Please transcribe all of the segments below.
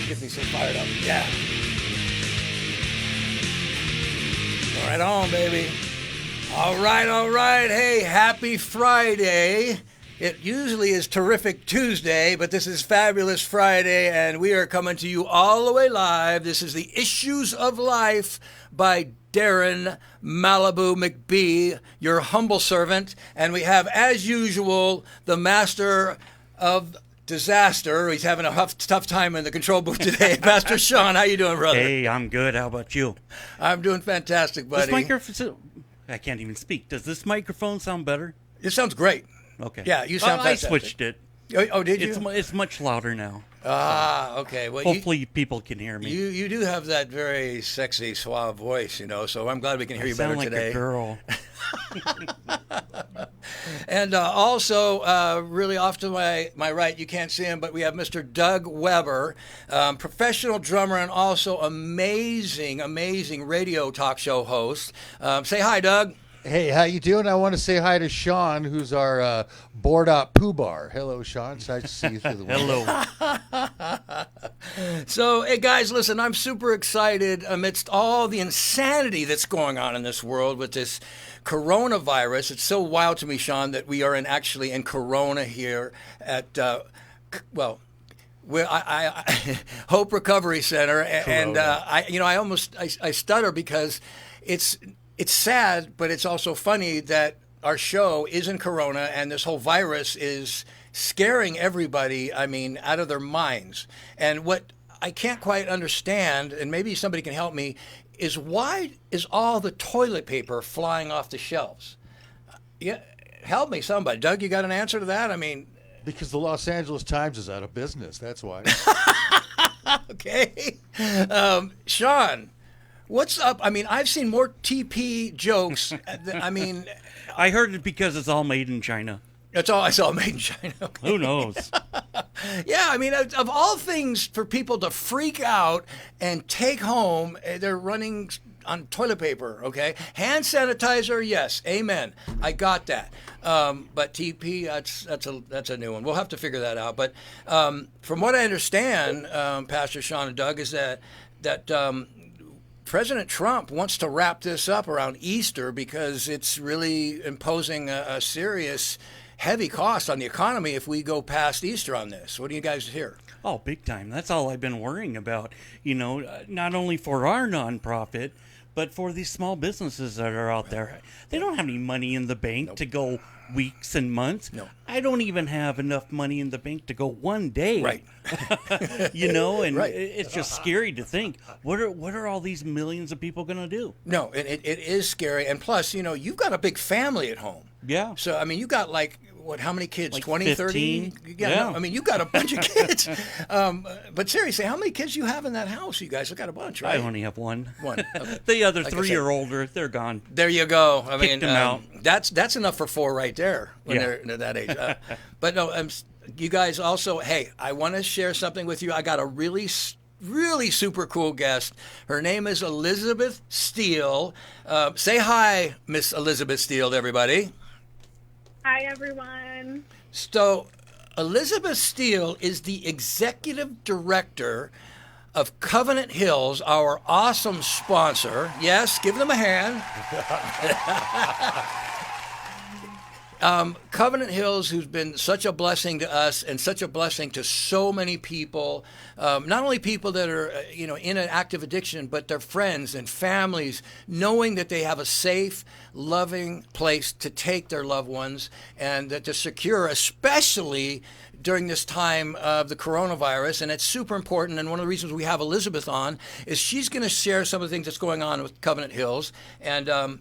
Get me so fired up. Yeah. Right on, baby. All right. Hey, happy Friday. It usually is Terrific Tuesday, but this is Fabulous Friday, and we are coming to you all the way live. This is the Issues of Life by Darren Malibu McBee, your humble servant. And we have, as usual, the master of disaster. He's having a tough time in the control booth today. Pastor Sean, how you doing, brother? Hey, I'm good. How about you? I'm doing fantastic, buddy. This microphone, I can't even speak. Does this microphone sound better? It sounds great. Okay. Yeah, you sound fantastic. I switched it. Oh, did you? It's much louder now. Okay. Well, hopefully people can hear me. You do have that very sexy, suave voice, so I'm glad we can hear you better today. I sound like a girl. And also, really off to my right, you can't see him, but we have Mr. Doug Weber, professional drummer and also amazing radio talk show host. Say hi, Doug. Hey, how you doing? I want to say hi to Sean, who's our board op poo bar. Hello, Sean. It's nice to see you through the window. Hello. So, hey, guys, listen, I'm super excited amidst all the insanity that's going on in this world with this coronavirus. It's so wild to me, Sean, that we are actually in Corona here at, I Hope Recovery Center. And I stutter because it's sad, but it's also funny that our show is in Corona and this whole virus is scaring everybody, out of their minds. And what I can't quite understand, and maybe somebody can help me, is why is all the toilet paper flying off the shelves? Yeah, help me, somebody. Doug, you got an answer to that? Because the Los Angeles Times is out of business. That's why. Okay. Sean, what's up? I've seen more TP jokes. I heard it because it's all made in China. That's all I saw, made in China. Okay. Who knows? Yeah, of all things for people to freak out and take home, they're running on toilet paper, okay? Hand sanitizer, yes, amen. I got that. But TP, that's a new one. We'll have to figure that out. But from what I understand, Pastor Sean and Doug, is that President Trump wants to wrap this up around Easter because it's really imposing a serious, heavy cost on the economy if we go past Easter on this. What do you guys hear? Oh, big time. That's all I've been worrying about. Not only for our nonprofit, but for these small businesses that are out there. They don't have any money in the bank to go weeks and months. No. I don't even have enough money in the bank to go one day. Right. Right. It's just scary to think, what are all these millions of people going to do? No, it is scary. And plus, you've got a big family at home. Yeah. So, you got how many kids? Like 20, 15? 30? Yeah. No, you got a bunch of kids. But seriously, how many kids do you have in that house? You guys have got a bunch, right? I only have one. One. Okay. The other three are older. They're gone. There you go. Kicked them out. That's enough for 4 right there when Yeah. they're that age. But no, you guys also, hey, I want to share something with you. I got a really super cool guest. Her name is Elizabeth Steele. Say hi, Miss Elizabeth Steele, to everybody. Hi, everyone. So, Elizabeth Steele is the executive director of Covenant Hills, our awesome sponsor. Yes, give them a hand. Covenant Hills, who's been such a blessing to us and such a blessing to so many people, not only people that are, in an active addiction, but their friends and families, knowing that they have a safe, loving place to take their loved ones and to secure, especially during this time of the coronavirus. And it's super important. And one of the reasons we have Elizabeth on is she's going to share some of the things that's going on with Covenant Hills. And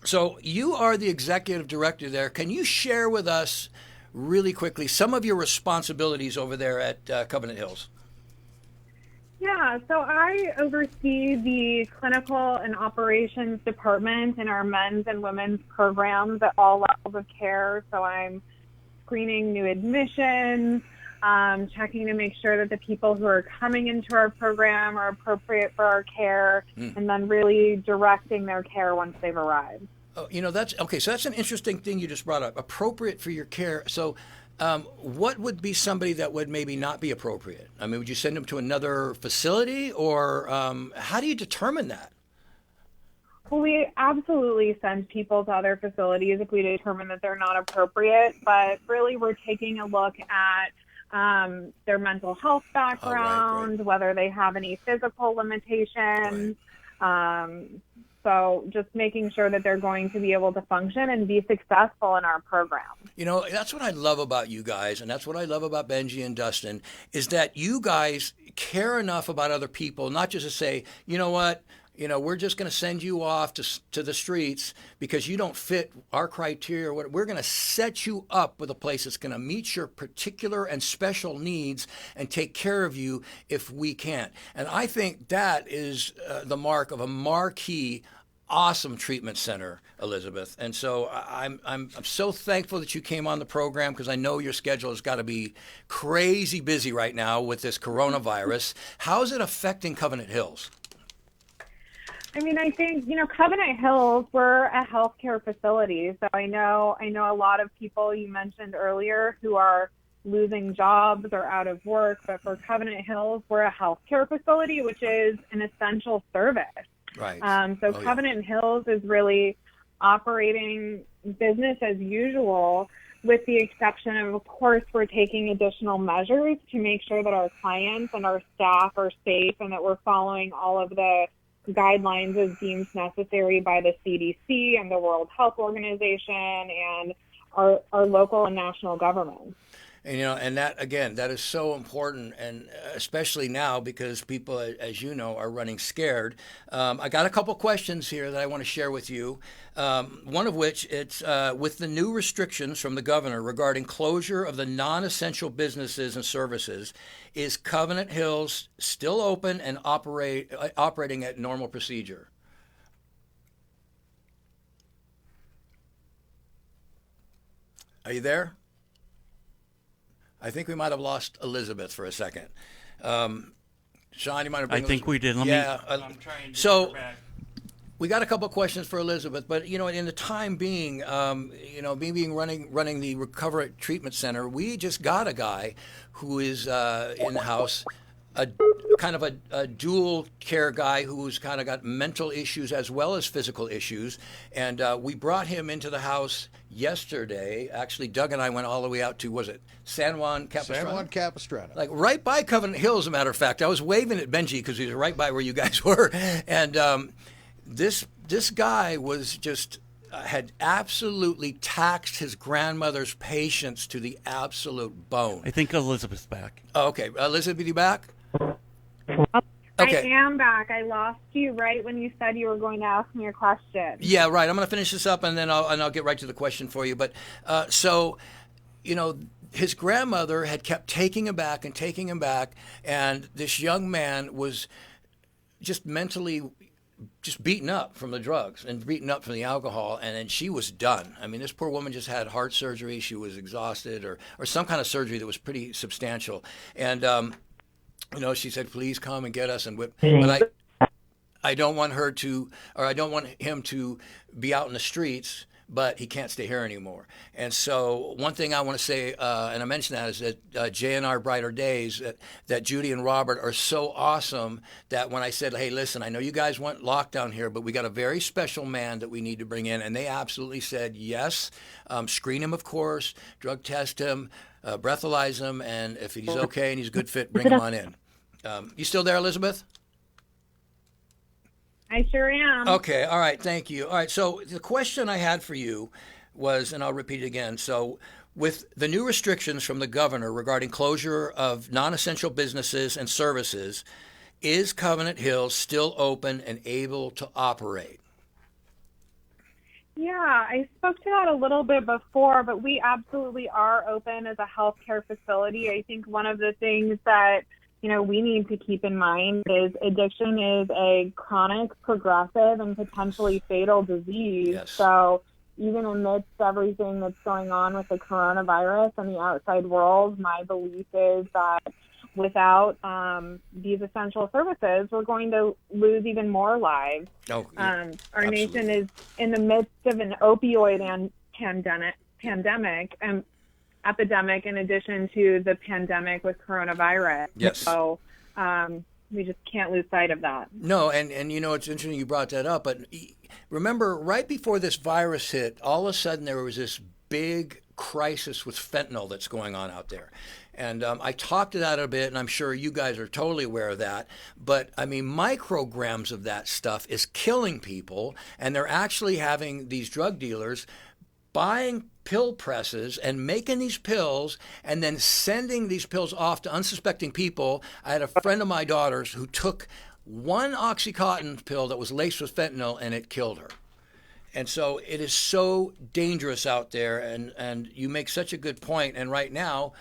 so you are the executive director there. Can you share with us really quickly some of your responsibilities over there at Covenant Hills? Yeah, so I oversee the clinical and operations department in our men's and women's programs at all levels of care. So I'm screening new admissions, checking to make sure that the people who are coming into our program are appropriate for our care, and then really directing their care once they've arrived. That's okay. So that's an interesting thing you just brought up. Appropriate for your care. So What would be somebody that would maybe not be appropriate? I mean, would you send them to another facility, or how do you determine that? Well, we absolutely send people to other facilities if we determine that they're not appropriate, but really we're taking a look at their mental health background, whether they have any physical limitations. So just making sure that they're going to be able to function and be successful in our program. You know, that's what I love about you guys, and that's what I love about Benji and Dustin, is that you guys care enough about other people, not just to say, you know what, we're just going to send you off to the streets because you don't fit our criteria. We're going to set you up with a place that's going to meet your particular and special needs and take care of you if we can't. And I think that is the mark of a marquee, awesome treatment center, Elizabeth. And so I'm so thankful that you came on the program, because I know your schedule has got to be crazy busy right now with this coronavirus. How is it affecting Covenant Hills? I mean, I think, Covenant Hills, we're a healthcare facility. So I know a lot of people you mentioned earlier who are losing jobs or out of work. But for Covenant Hills, we're a healthcare facility, which is an essential service. Right. Covenant Hills is really operating business as usual, with the exception of course, we're taking additional measures to make sure that our clients and our staff are safe and that we're following all of the guidelines as deemed necessary by the CDC and the World Health Organization and our local and national governments. And that, again, that is so important, and especially now because people, as you know, are running scared. I got a couple questions here that I want to share with you. One of which, it's with the new restrictions from the governor regarding closure of the non-essential businesses and services, is Covenant Hills still open and operating at normal procedure? Are you there? I think we might have lost Elizabeth for a second. Sean, you might have. I think we did. I'm trying to get her back. We got a couple of questions for Elizabeth, but in the time being, me being running the Recovery Treatment Center, we just got a guy who is in the house, a kind of a dual care guy who's kind of got mental issues as well as physical issues, and we brought him into the house yesterday. Actually, Doug and I went all the way out to, was it San Juan Capistrano? San Juan Capistrano. Like right by Covenant Hills, as a matter of fact. I was waving at Benji because he was right by where you guys were. And this guy was just had absolutely taxed his grandmother's patience to the absolute bone. I think Elizabeth's back. Oh, okay. Elizabeth, you back? Okay. I am back. I lost you right when you said you were going to ask me a question. Yeah, right. I'm going to finish this up, and then I'll get right to the question for you. But his grandmother had kept taking him back, and this young man was just mentally just beaten up from the drugs and beaten up from the alcohol, and then she was done. I mean, this poor woman just had heart surgery. She was exhausted, or some kind of surgery that was pretty substantial. And she said, "Please come and get us." And but I don't want her to, or I don't want him to be out in the streets, but he can't stay here anymore. And so one thing I want to say, and I mentioned that, is that J&R Brighter Days, that Judy and Robert are so awesome that when I said, hey, listen, I know you guys want lockdown here, but we got a very special man that we need to bring in. And they absolutely said yes. Screen him, of course, drug test him, breathalyze him, and if he's okay and he's a good fit, bring him on in. You still there, Elizabeth? I sure am. Okay, all right, thank you. All right, so the question I had for you was, and I'll repeat it again, so with the new restrictions from the governor regarding closure of non-essential businesses and services, is Covenant Hills still open and able to operate? Yeah, I spoke to that a little bit before, but we absolutely are open as a healthcare facility. I think one of the things that we need to keep in mind is addiction is a chronic, progressive, and potentially fatal disease. Yes. So even amidst everything that's going on with the coronavirus and the outside world, my belief is that without these essential services, we're going to lose even more lives. Oh, our absolutely. Nation is in the midst of an opioid pandemic, and epidemic in addition to the pandemic with coronavirus. Yes. So we just can't lose sight of that. No, and it's interesting you brought that up, but remember, right before this virus hit, all of a sudden there was this big crisis with fentanyl that's going on out there. And I talked to that a bit, and I'm sure you guys are totally aware of that. But, I mean, micrograms of that stuff is killing people, and they're actually having these drug dealers buying pill presses and making these pills and then sending these pills off to unsuspecting people. I had a friend of my daughter's who took one Oxycontin pill that was laced with fentanyl, and it killed her. And so it is so dangerous out there, and you make such a good point. And right now,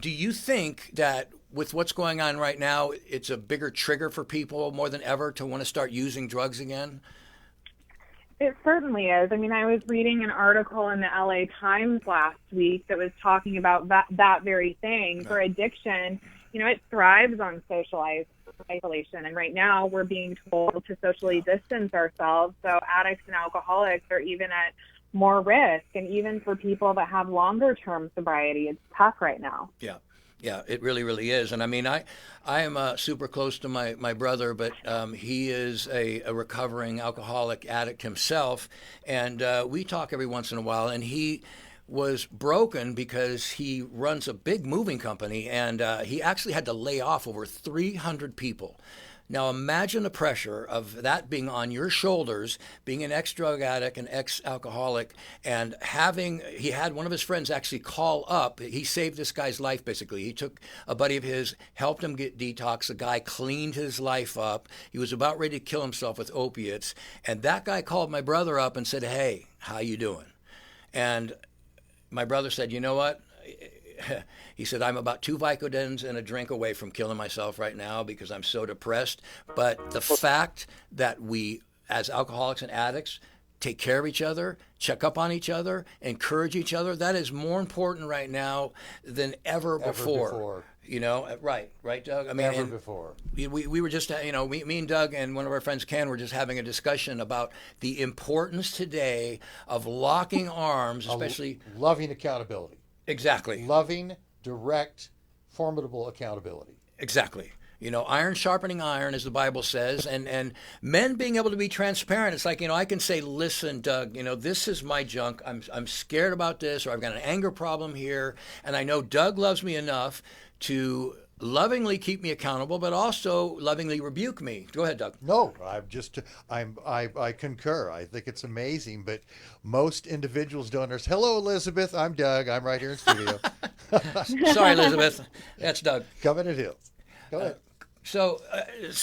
do you think that with what's going on right now, it's a bigger trigger for people more than ever to want to start using drugs again? It certainly is. I mean, I was reading an article in the LA Times last week that was talking about that very thing. For addiction, it thrives on social isolation. And right now we're being told to socially distance ourselves. So addicts and alcoholics are even at more risk. And even for people that have longer term sobriety, it's tough right now. Yeah. Yeah, it really, really is. And I mean, I am super close to my brother, but he is a recovering alcoholic addict himself. And we talk every once in a while, and he was broken because he runs a big moving company, and he actually had to lay off over 300 people. Now imagine the pressure of that being on your shoulders, being an ex-drug addict, an ex-alcoholic, and he had one of his friends actually call up. He saved this guy's life, basically. He took a buddy of his, helped him get detox. The guy cleaned his life up. He was about ready to kill himself with opiates. And that guy called my brother up and said, "Hey, how you doing?" And my brother said, "You know what?" He said, "I'm about 2 Vicodins and a drink away from killing myself right now because I'm so depressed. But the fact that we, as alcoholics and addicts, take care of each other, check up on each other, encourage each other, that is more important right now than ever before. Right, Doug? I mean, Ever before. We were just, me and Doug and one of our friends, Ken, were just having a discussion about the importance today of locking arms, especially Loving accountability. Exactly. Loving, direct, formidable accountability. Exactly. Iron sharpening iron, as the Bible says, and men being able to be transparent. It's like, I can say, "Listen, Doug, this is my junk. I'm scared about this, or I've got an anger problem here, and I know Doug loves me enough to lovingly keep me accountable, but also lovingly rebuke me." Go ahead, Doug. No, I concur. I think it's amazing, but most individuals don't understand. Hello, Elizabeth. I'm Doug. I'm right here in studio. Sorry, Elizabeth. That's Doug. Coming at Hill. Go ahead. So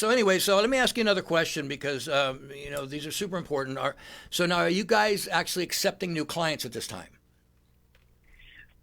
anyway, let me ask you another question because these are super important. So now, are you guys actually accepting new clients at this time?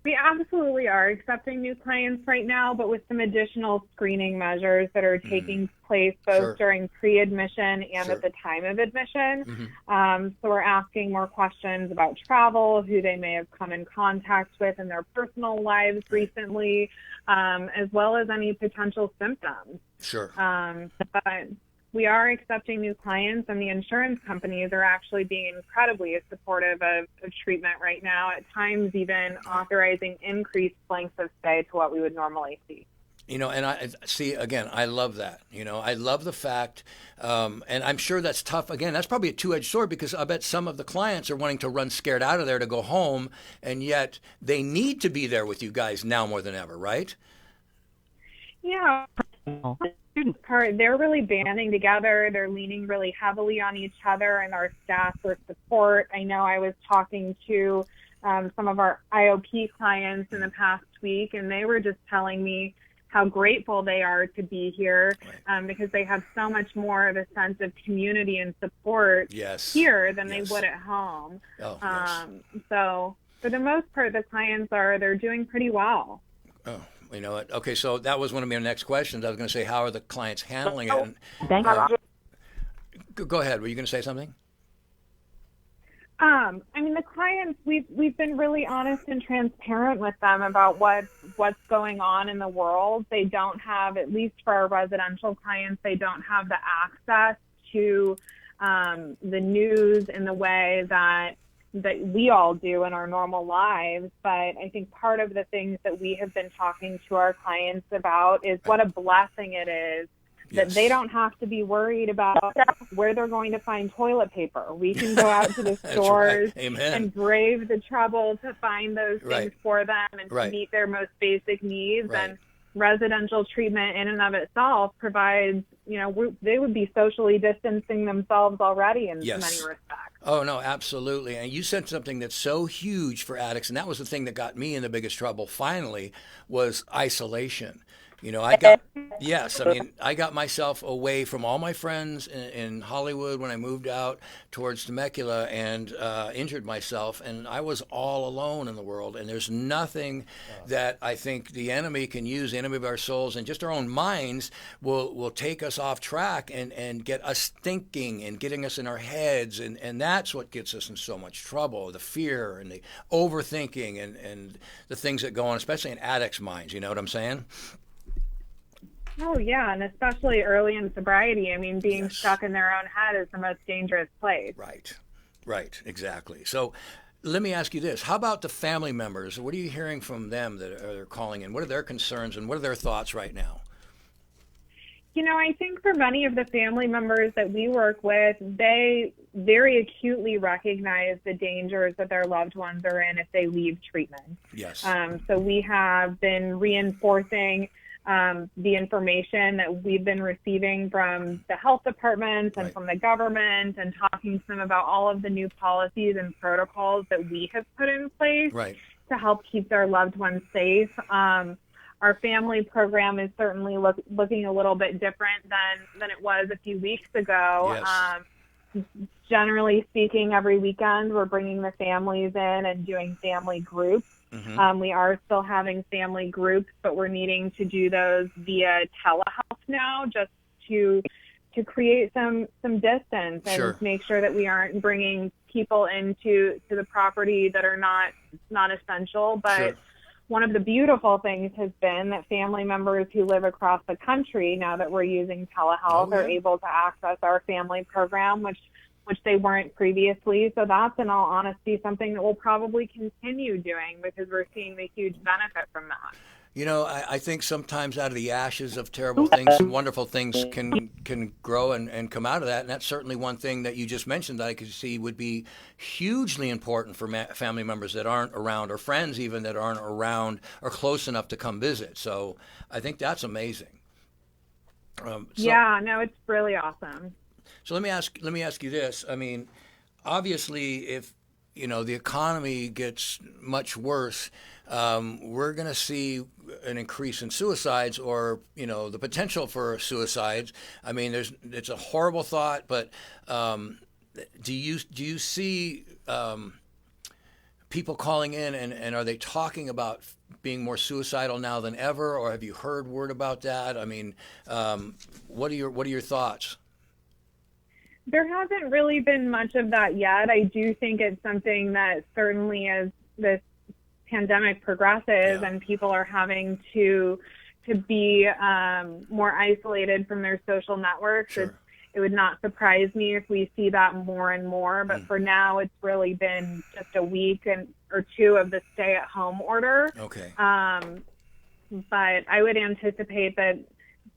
We absolutely are accepting new clients right now, but with some additional screening measures that are taking place both during pre-admission and at the time of admission. So we're asking more questions about travel, who they may have come in contact with in their personal lives recently, as well as any potential symptoms. Sure. But we are accepting new clients, and the insurance companies are actually being incredibly supportive of treatment right now, at times even authorizing increased lengths of stay to what we would normally see. And I see, again, I love that. I love the fact, and I'm sure that's tough. Again, that's probably a two-edged sword because I bet some of the clients are wanting to run scared out of there to go home, and yet they need to be there with you guys now more than ever, right? Yeah. They're really banding together. They're leaning really heavily on each other and our staff for support. I know I was talking to some of our IOP clients in the past week, and they were just telling me how grateful they are to be here because they have so much more of a sense of community and support here than they would at home. So for the most part, the clients they're doing pretty well. Oh. You know what? Okay, so that was one of my next questions. I was going to say, how are the clients handling it? Thank you. Go ahead. Were you going to say something? I mean, the clients, we've been really honest and transparent with them about what's going on in the world. They don't have, at least for our residential clients, they don't have the access to the news in the way that we all do in our normal lives. But I think part of the things that we have been talking to our clients about is what a blessing it is that they don't have to be worried about where they're going to find toilet paper. We can go out to the stores and brave the trouble to find those things for them and to meet their most basic needs. And residential treatment in and of itself provides, they would be socially distancing themselves already in many respects. Oh, no, absolutely. And you said something that's so huge for addicts, and that was the thing that got me in the biggest trouble finally, was isolation. I got myself away from all my friends in Hollywood when I moved out towards Temecula and injured myself, and I was all alone in the world. And there's nothing that I think the enemy can use, the enemy of our souls, and just our own minds will take us off track and get us thinking and getting us in our heads, and that's what gets us in so much trouble, the fear and the overthinking and the things that go on, especially in addicts' minds. You know what I'm saying? Oh, yeah, and especially early in sobriety. I mean, being stuck in their own head is the most dangerous place. Right, exactly. So let me ask you this. How about the family members? What are you hearing from them that are calling in? What are their concerns and what are their thoughts right now? I think for many of the family members that we work with, they very acutely recognize the dangers that their loved ones are in if they leave treatment. Yes. So we have been reinforcing the information that we've been receiving from the health departments and from the government, and talking to them about all of the new policies and protocols that we have put in place to help keep their loved ones safe. Our family program is certainly looking a little bit different than it was a few weeks ago. Yes. Generally speaking, every weekend we're bringing the families in and doing family groups. Mm-hmm. We are still having family groups, but we're needing to do those via telehealth now, just to create some distance and make sure that we aren't bringing people into the property that are not essential. But one of the beautiful things has been that family members who live across the country, now that we're using telehealth, are able to access our family program, which they weren't previously. So that's, in all honesty, something that we'll probably continue doing because we're seeing the huge benefit from that. I think sometimes out of the ashes of terrible things, wonderful things can grow and come out of that. And that's certainly one thing that you just mentioned that I could see would be hugely important for family members that aren't around, or friends even that aren't around or close enough to come visit. So I think that's amazing. It's really awesome. So let me ask you this. I mean, obviously, if the economy gets much worse, we're going to see an increase in suicides, or the potential for suicides. I mean, it's a horrible thought, but do you see people calling in, and are they talking about being more suicidal now than ever, or have you heard word about that? I mean, what are your thoughts? There hasn't really been much of that yet. I do think it's something that certainly, as this pandemic progresses and people are having to be more isolated from their social networks, it would not surprise me if we see that more and more. But for now, it's really been just a week or two of the stay-at-home order. Okay. But I would anticipate that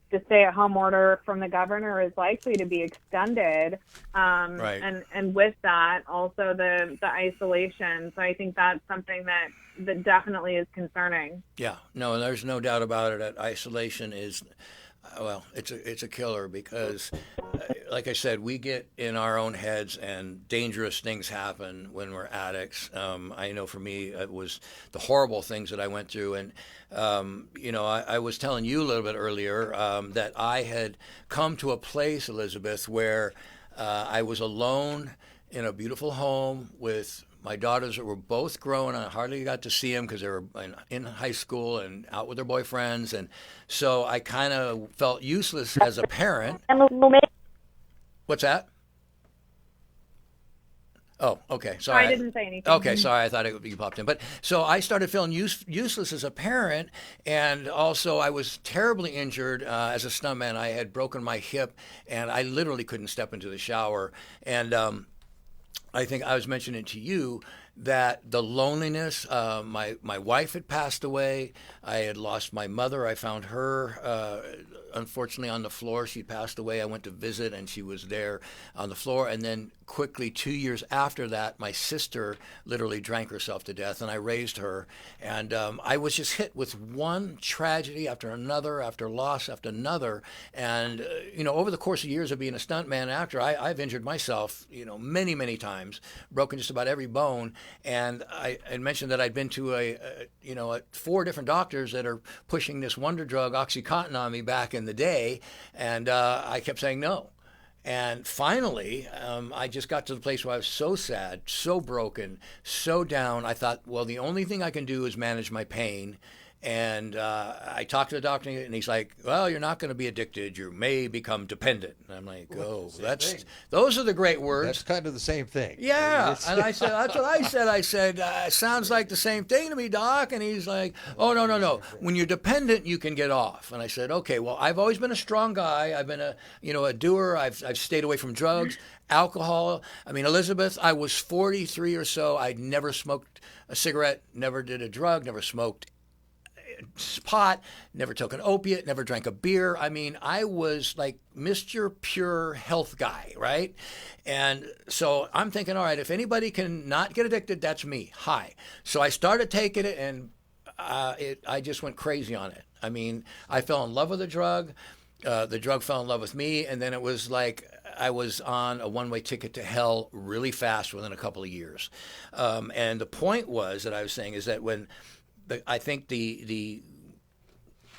the stay-at-home order from the governor is likely to be extended, and with that, also the isolation. So I think that's something that definitely is concerning. Yeah, no, there's no doubt about it. That isolation is, it's a killer because, like I said, we get in our own heads and dangerous things happen when we're addicts. I know for me, it was the horrible things that I went through. And, I was telling you a little bit earlier that I had come to a place, Elizabeth, where I was alone in a beautiful home with my daughters that were both grown. I hardly got to see them because they were in high school and out with their boyfriends. And so I kind of felt useless as a parent. What's that? Oh, okay. Sorry. I didn't say anything. Okay, sorry. I thought you popped in. But so I started feeling useless as a parent, and also I was terribly injured as a stuntman. I had broken my hip, and I literally couldn't step into the shower. And I think I was mentioning to you that the loneliness, my wife had passed away. I had lost my mother. I found her, unfortunately, on the floor. She passed away. I went to visit, and she was there on the floor. And then quickly, 2 years after that, my sister literally drank herself to death, and I raised her. And I was just hit with one tragedy after another, after loss after another. And, over the course of years of being a stuntman actor, I've injured myself, many, many times, broken just about every bone. And I had mentioned that I'd been to 4 different doctors that are pushing this wonder drug, OxyContin, on me back in the day. And I kept saying no. And finally, I just got to the place where I was so sad, so broken, so down. I thought, well, the only thing I can do is manage my pain. And I talked to the doctor, and he's like, well, you're not going to be addicted. You may become dependent. And I'm like, those are the great words. That's kind of the same thing. Yeah. And I said, that's what I said. I said, sounds like the same thing to me, doc. And he's like, oh, no. When you're dependent, you can get off. And I said, okay, well, I've always been a strong guy. I've been a doer. I've stayed away from drugs, alcohol. I mean, Elizabeth, I was 43 or so. I'd never smoked a cigarette, never did a drug, never smoked pot, never took an opiate, never drank a beer. I mean, I was like Mr. Pure Health guy, right? And so I'm thinking, all right, if anybody can not get addicted, that's me. Hi. So I started taking it, and I just went crazy on it. I mean, I fell in love with the drug. The drug fell in love with me, and then it was like I was on a one-way ticket to hell really fast within a couple of years. And the point was that I was saying is that when I think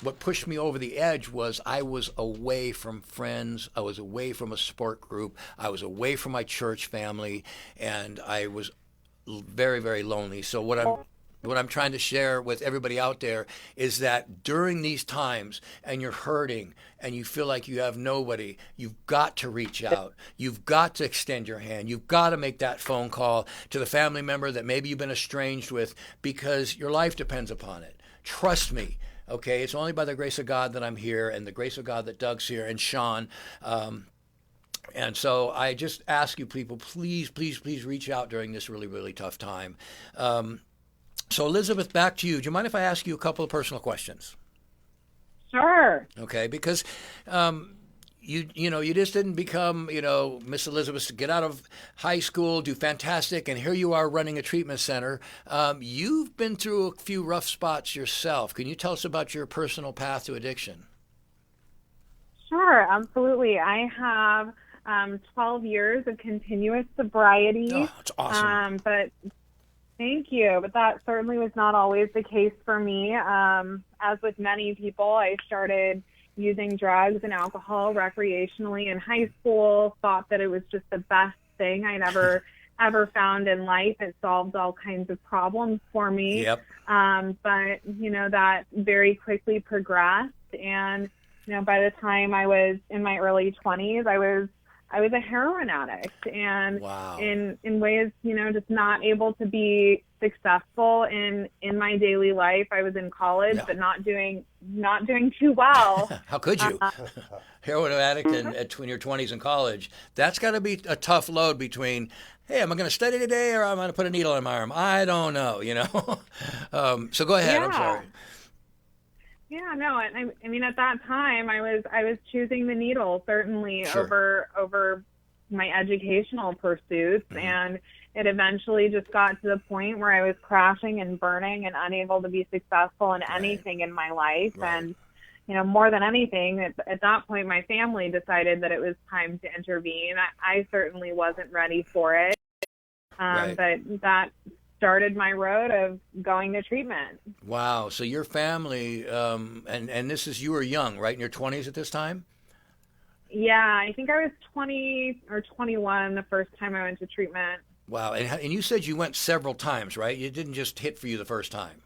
what pushed me over the edge was I was away from friends. I was away from a support group. I was away from my church family, and I was very, very lonely. So what I'm trying to share with everybody out there is that during these times, and you're hurting and you feel like you have nobody, you've got to reach out. You've got to extend your hand. You've got to make that phone call to the family member that maybe you've been estranged with, because your life depends upon it. Trust me. Okay, it's only by the grace of God that I'm here, and the grace of God that Doug's here, and Sean. And so I just ask you people, please, please, please reach out during this really, really tough time. So Elizabeth, back to you. Do you mind if I ask you a couple of personal questions? Sure. Okay, because you just didn't become Miss Elizabeth to get out of high school, do fantastic, and here you are running a treatment center. You've been through a few rough spots yourself. Can you tell us about your personal path to addiction? Sure, absolutely. I have 12 years of continuous sobriety. Oh, that's awesome. But thank you. But that certainly was not always the case for me. As with many people, I started using drugs and alcohol recreationally in high school, thought that it was just the best thing I'd ever found in life. It solved all kinds of problems for me. Yep. But, that very quickly progressed. And, by the time I was in my early 20s, I was a heroin addict, and wow. in ways, just not able to be successful in my daily life. I was in college, but not doing too well. How could you? Heroin addict in your 20s in college. That's got to be a tough load between, hey, am I going to study today, or am I going to put a needle in my arm? I don't know, So go ahead. Yeah. I'm sorry. Yeah, no, I mean, at that time, I was choosing the needle, certainly, Sure. over my educational pursuits, and it eventually just got to the point where I was crashing and burning and unable to be successful in anything in my life. Right. And, more than anything, at that point, my family decided that it was time to intervene. I certainly wasn't ready for it, Right. but that started my road of going to treatment. Wow. So your family, and this is, you were young, right? In your 20s at this time? Yeah, I think I was 20 or 21 the first time I went to treatment. Wow. And you said you went several times, right? You didn't just hit for you the first time.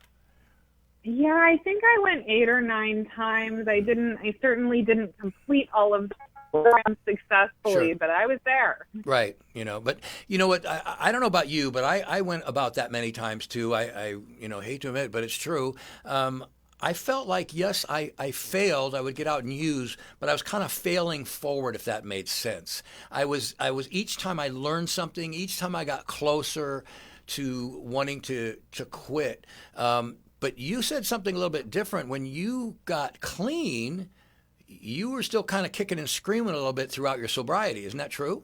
Yeah, I think I went 8 or 9 times. I certainly didn't complete all of the programs successfully, Sure. but I was there. Right. But you know what? I don't know about you, but I went about that many times too. I hate to admit it, but it's true. I felt like, yes, I failed. I would get out and use, but I was kind of failing forward, if that made sense. I was each time I learned something, each time I got closer to wanting to quit. But you said something a little bit different. When you got clean, you were still kind of kicking and screaming a little bit throughout your sobriety. Isn't that true?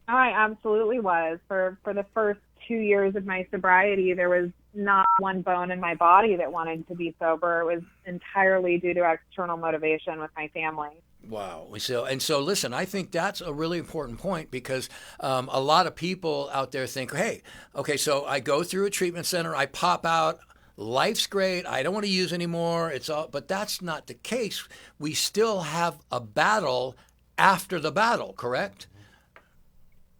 I absolutely was. For the first 2 years of my sobriety, there was not one bone in my body that wanted to be sober. It was entirely due to external motivation with my family. Wow. So listen, I think that's a really important point because a lot of people out there think, hey, okay, so I go through a treatment center, I pop out, life's great, I don't want to use anymore. But that's not the case. We still have a battle after the battle, correct?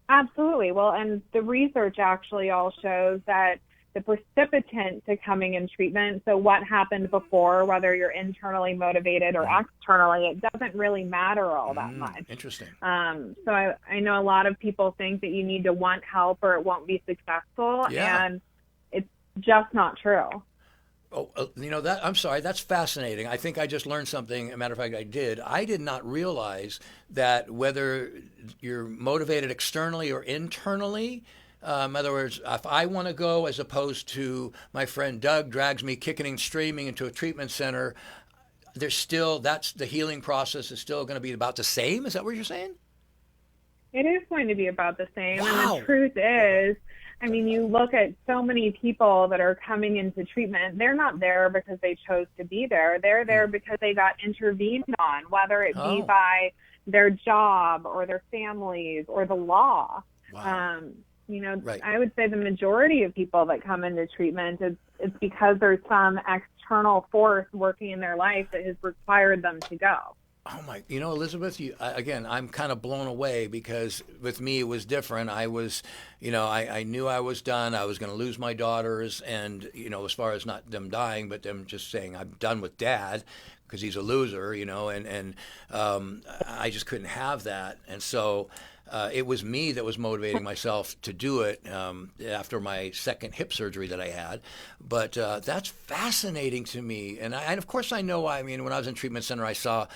Absolutely. Well, and the research actually all shows that the precipitant to coming in treatment, so what happened before, whether you're internally motivated or externally, it doesn't really matter all that much. Interesting. So I know a lot of people think that you need to want help or it won't be successful, and it's just not true. Oh, I'm sorry, that's fascinating. I think I just learned something. As a matter of fact, I did not realize that whether you're motivated externally or internally, in other words, if I want to go as opposed to my friend Doug drags me kicking and screaming into a treatment center, that's the healing process is still going to be about the same. Is that what you're saying? It is going to be about the same. Wow. And the truth is, I mean, you look at so many people that are coming into treatment, they're not there because they chose to be there. They're there because they got intervened on, whether it be by their job or their families or the law. Wow. Right. I would say the majority of people that come into treatment, it's because there's some external force working in their life that has required them to go. Oh my, Elizabeth, again, I'm kind of blown away because with me it was different. I was, I knew I was done. I was going to lose my daughters and, as far as not them dying, but them just saying I'm done with dad because he's a loser, and I just couldn't have that. And so it was me that was motivating myself to do it after my second hip surgery that I had. But that's fascinating to me. And of course I know, when I was in treatment center, I saw,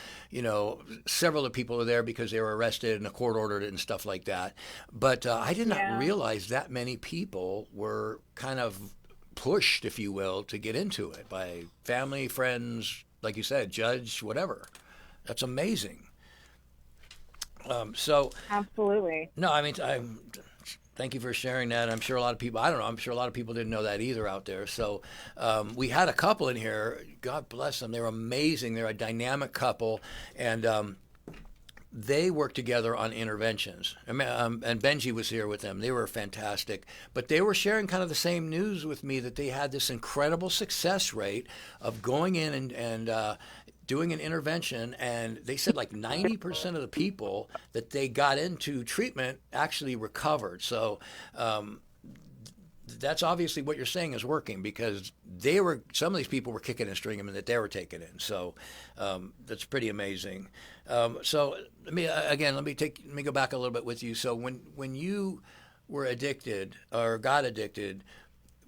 several of the people were there because they were arrested and a court ordered it and stuff like that. But I did not realize that many people were kind of pushed, if you will, to get into it by family, friends, like you said, judge, whatever. That's amazing. Absolutely. No, thank you for sharing that. I'm sure a lot of people, I'm sure a lot of people didn't know that either out there. So we had a couple in here, God bless them. They're amazing. They're a dynamic couple. And they worked together on interventions. And Benji was here with them. They were fantastic. But they were sharing kind of the same news with me that they had this incredible success rate of going in and doing an intervention, and they said like 90% of the people that they got into treatment actually recovered. So that's obviously what you're saying is working because some of these people were kicking and stringing that they were taking in. So that's pretty amazing. So let me go back a little bit with you. So when you were addicted or got addicted,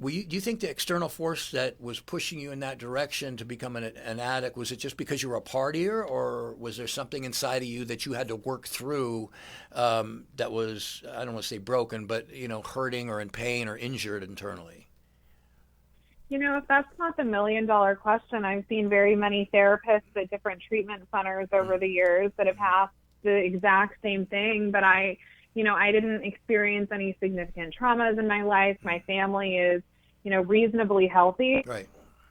do you think the external force that was pushing you in that direction to become an addict, was it just because you were a partier, or was there something inside of you that you had to work through that was, I don't want to say broken, but hurting or in pain or injured internally? If that's not the $1 million question, I've seen very many therapists at different treatment centers over the years that have asked the exact same thing, but I didn't experience any significant traumas in my life. My family is, reasonably healthy. Right.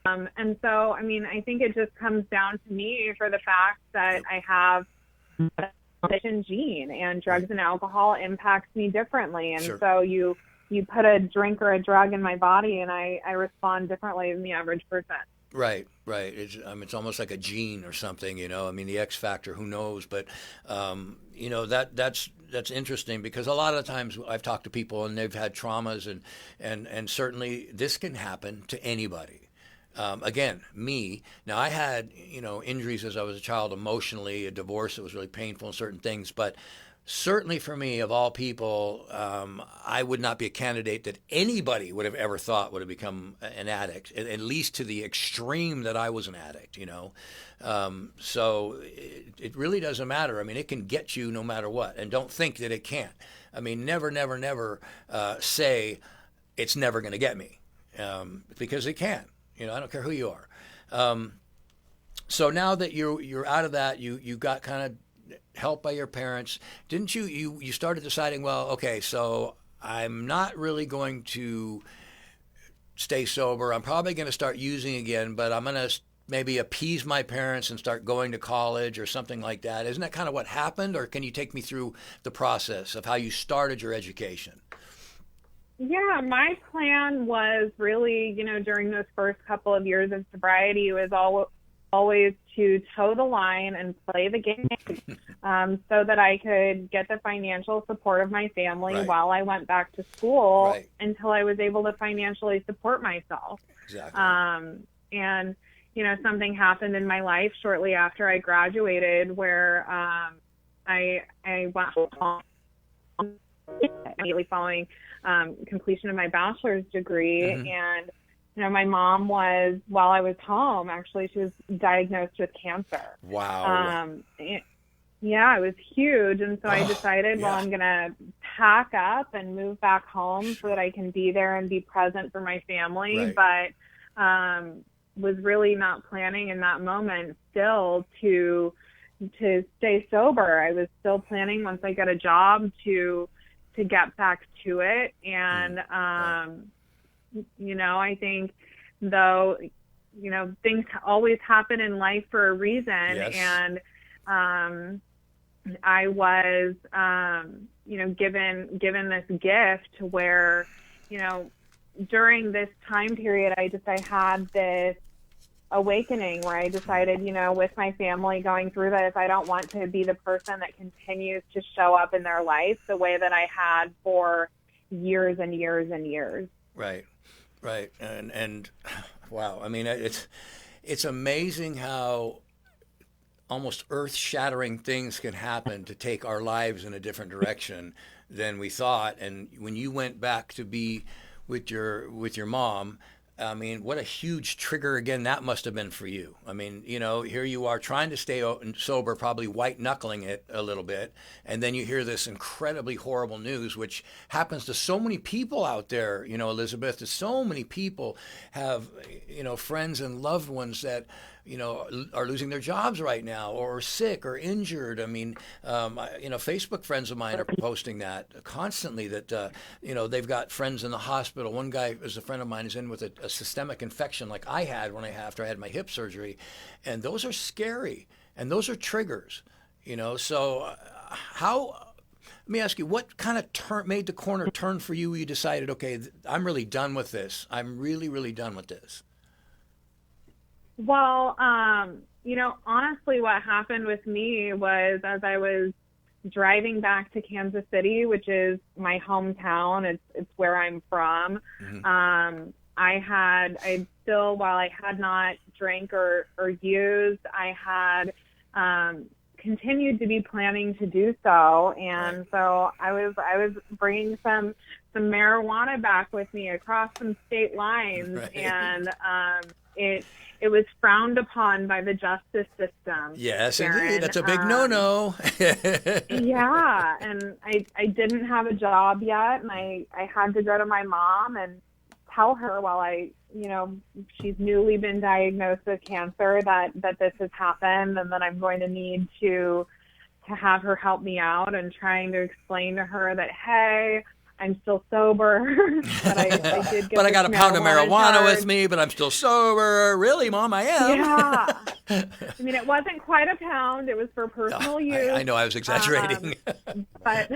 And so, I think it just comes down to me for the fact that I have an addiction gene, and drugs and alcohol impacts me differently. And so you put a drink or a drug in my body, and I respond differently than the average person. Right. It's almost like a gene or something, the X factor, who knows? But, that's interesting because a lot of times I've talked to people and they've had traumas and certainly this can happen to anybody. Again, me. Now I had, injuries as I was a child emotionally, a divorce that was really painful and certain things, but certainly for me, of all people, I would not be a candidate that anybody would have ever thought would have become an addict, at least to the extreme that I was an addict, you know. So it really doesn't matter. I mean, it can get you no matter what, and don't think that it can't. I mean, never say it's never going to get me, because it can. You know, I don't care who you are. So now that you're out of that, you got kind of help by your parents. Didn't you started deciding, well, okay, so I'm not really going to stay sober. I'm probably going to start using again, but I'm going to maybe appease my parents and start going to college or something like that. Isn't that kind of what happened? Or can you take me through the process of how you started your education? Yeah, my plan was really, you know, during those first couple of years of sobriety, was always to toe the line and play the game, so that I could get the financial support of my family Right. while I went back to school, Right. until I was able to financially support myself. Exactly. And, you know, something happened in my life shortly after I graduated where I went home immediately following completion of my bachelor's degree. Mm-hmm. And, you know, my mom was, while I was home, actually, she was diagnosed with cancer. Wow. Yeah, it was huge. And so I decided, yeah. well, I'm going to pack up and move back home so that I can be there and be present for my family. Right. But was really not planning in that moment still to stay sober. I was still planning, once I got a job, to get back to it. And, you know, I think, though, you know, things always happen in life for a reason. Yes. And I was, you know, given this gift where, you know, during this time period, I had this awakening where I decided, you know, with my family going through this, I don't want to be the person that continues to show up in their life the way that I had for years and years and years. Right. And wow, I mean, it's amazing how almost earth-shattering things can happen to take our lives in a different direction than we thought. And when you went back to be with your mom, I mean, what a huge trigger again that must have been for you. I mean, you know, here you are trying to stay sober, probably white-knuckling it a little bit, and then you hear this incredibly horrible news, which happens to so many people out there, you know, Elizabeth, that so many people have, you know, friends and loved ones that, you know, are losing their jobs right now, or sick or injured. I mean, you know, Facebook friends of mine are posting that constantly, that, you know, they've got friends in the hospital. One guy is a friend of mine, is in with a systemic infection like I had after I had my hip surgery. And those are scary, and those are triggers, you know. So let me ask you, what kind of made the corner turn for you? You decided, okay, I'm really done with this. I'm really, really done with this. Well, you know, honestly, what happened with me was, as I was driving back to Kansas City, which is my hometown, it's where I'm from. Mm-hmm. I still, while I had not drank or used, I had continued to be planning to do so. And so I was bringing some marijuana back with me across some state lines. Right. And it was frowned upon by the justice system. Yes, indeed. That's a big no-no. Yeah, and I didn't have a job yet, and I had to go to my mom and tell her, while you know, she's newly been diagnosed with cancer, that this has happened, and that I'm going to need to have her help me out, and trying to explain to her that, hey, I'm still sober, but I did get but I got a pound of marijuana charge with me, but I'm still sober. Really, Mom, I am. Yeah. I mean, it wasn't quite a pound. It was for personal use. I know, I was exaggerating. But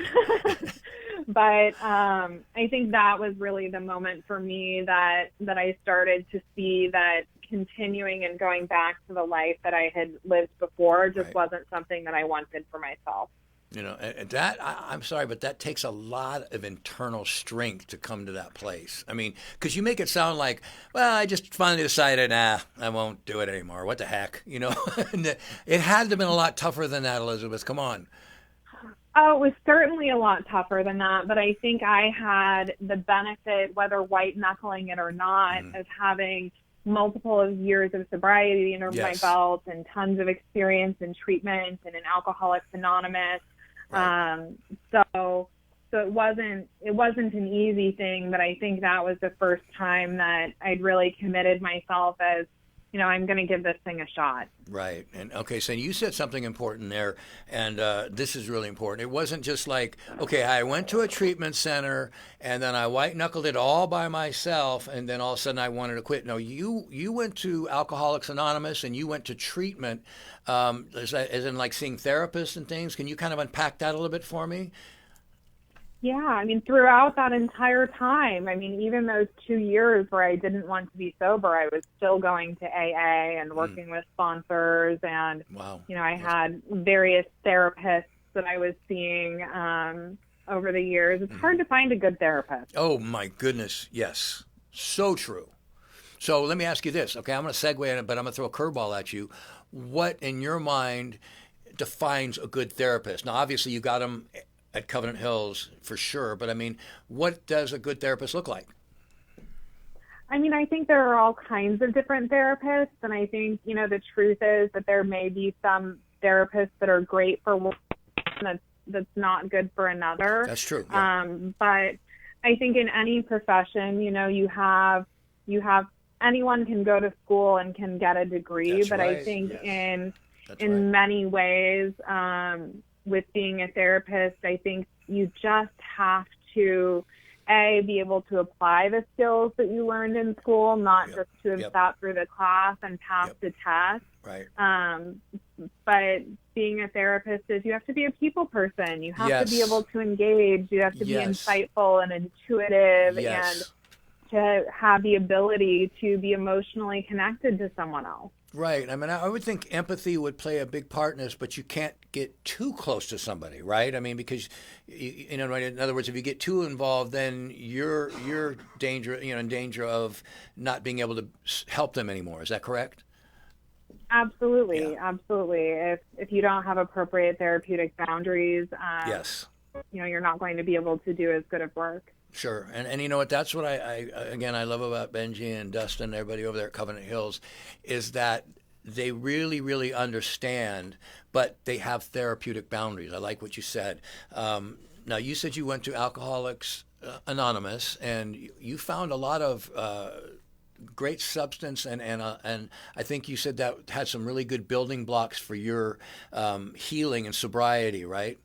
I think that was really the moment for me that I started to see that continuing and going back to the life that I had lived before just wasn't something that I wanted for myself. You know, and that, I'm sorry, but that takes a lot of internal strength to come to that place. I mean, because you make it sound like, well, I just finally decided, I won't do it anymore. What the heck? You know, it had to have been a lot tougher than that, Elizabeth. Come on. Oh, it was certainly a lot tougher than that, but I think I had the benefit, whether white knuckling it or not, of having multiple of years of sobriety under my Yes. belt and tons of experience in treatment and in Alcoholics Anonymous. Right. So it wasn't an easy thing, but I think that was the first time that I'd really committed myself as, I'm going to give this thing a shot. Right. And okay, so you said something important there, and this is really important. It wasn't just like, okay, I went to a treatment center and then I white knuckled it all by myself, and then all of a sudden I wanted to quit. No, you went to Alcoholics Anonymous and you went to treatment, as in like seeing therapists and things. Can you kind of unpack that a little bit for me? Yeah, throughout that entire time, even those 2 years where I didn't want to be sober, I was still going to AA and working with sponsors, and Wow. I had various therapists that I was seeing over the years. It's hard to find a good therapist. Oh my goodness, yes, so true. So let me ask you this. Okay, I'm going to segue in it, but I'm going to throw a curveball at you. What, in your mind, defines a good therapist? Now, obviously, you got them at Covenant Hills for sure, but what does a good therapist look like? I think there are all kinds of different therapists, and I think, the truth is that there may be some therapists that are great for one that's not good for another. That's true. Yeah. But I think in any profession, you have anyone can go to school and can get a degree, That's but right. I think Yes. in many ways, with being a therapist, I think you just have to be able to apply the skills that you learned in school, not just to have sat through the class and passed the test. Right. But being a therapist is you have to be a people person. You have to be Yes. able to engage. You have to be insightful and intuitive and to have the ability to be emotionally connected to someone else. Right. I would think empathy would play a big part in this, but you can't get too close to somebody, right? Because, in other words, if you get too involved, then you're in danger of not being able to help them anymore. Is that correct? Absolutely. Yeah. Absolutely. If you don't have appropriate therapeutic boundaries, Yes. You're not going to be able to do as good of work. Sure. And you know what, that's what I love about Benji and Dustin and everybody over there at Covenant Hills, is that they really, really understand, but they have therapeutic boundaries. I like what you said. Now, you said you went to Alcoholics Anonymous, and you found a lot of great substance, and I think you said that had some really good building blocks for your healing and sobriety, right?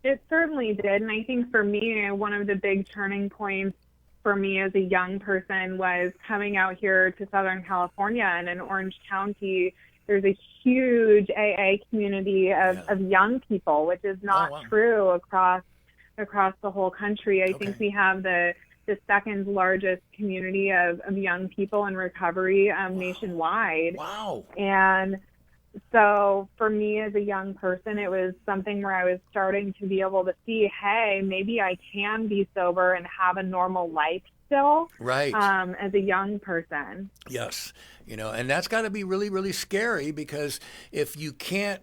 It certainly did. And I think for me, one of the big turning points for me as a young person was coming out here to Southern California, and in Orange County, there's a huge AA community of young people, which is not true across the whole country. I think we have the second largest community of young people in recovery nationwide. Wow. And so for me as a young person, it was something where I was starting to be able to see, hey, maybe I can be sober and have a normal life still, right? As a young person. Yes. And that's got to be really, really scary, because if you can't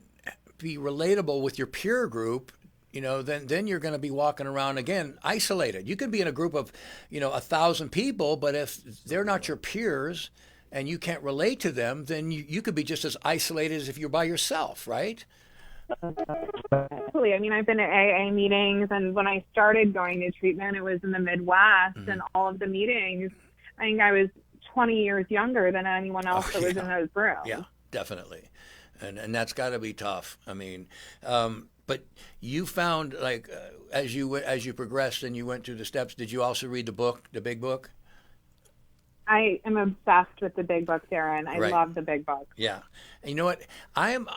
be relatable with your peer group, then you're going to be walking around again isolated. You could be in a group of 1,000 people, but if they're not your peers and you can't relate to them, then you could be just as isolated as if you're by yourself, right? Absolutely. I've been at AA meetings, and when I started going to treatment, it was in the Midwest, and all of the meetings, I think I was 20 years younger than anyone else that was in those rooms. Yeah, definitely. And that's got to be tough. But you found, like, as you progressed and you went through the steps, did you also read the book, the big book? I am obsessed with the big book, Darren. I love the big book. Yeah. And you know what? I am